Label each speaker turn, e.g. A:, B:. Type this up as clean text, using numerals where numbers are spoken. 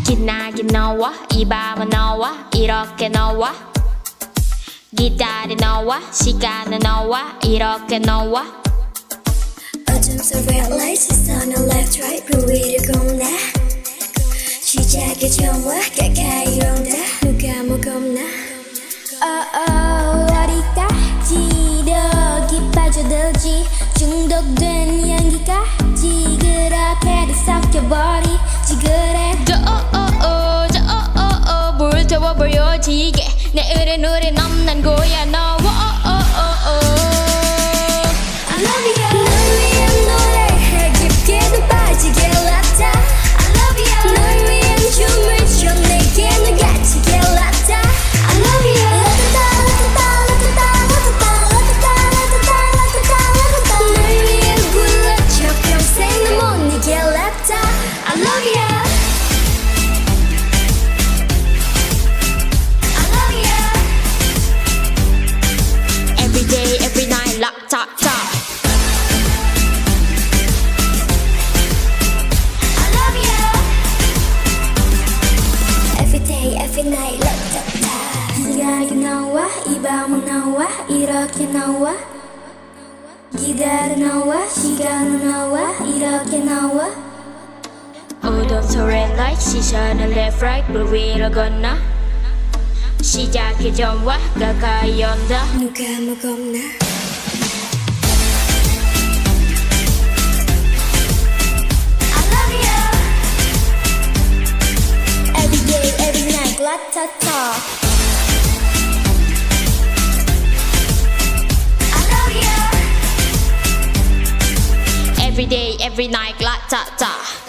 A: 기나긴 너와 이 밤은 너와 이렇게 너와 기다린 너와 시간은 너와 이렇게 너와
B: 어둠 속 red light 시선은 left right 그 위를 겁나 시작의 전화 가까이 온다 누가 뭐 겁나 어디까지 더 깊어져들지 중독된 연기까지 그렇게도 섞여버리지 그래
A: 저 불태워버려지게 내 의뢰 넘난 거야 너
B: I love you 널 위한 노래에 깊게도 빠지게 Letta I love you 널 위한 춤을 춰 내게 널 갇히게 Letta I love you 널 위해 불러줘 평생 너 못 이겨 Letta I love you
A: Every day, every night, LATATA
B: I love you Every day, every night, LATATA 시간이 나와 이 밤은 나와 이렇게 나와 기다려 나와 시간은 나와 이렇게 나와
A: 어둠 속 red light 시선은 left right 불 위로 건너 시작의 전화 가까이 온다
B: 누가 뭐 겁나 I love you Every day, every night, LATATA I love you
A: Every day, every night, LATATA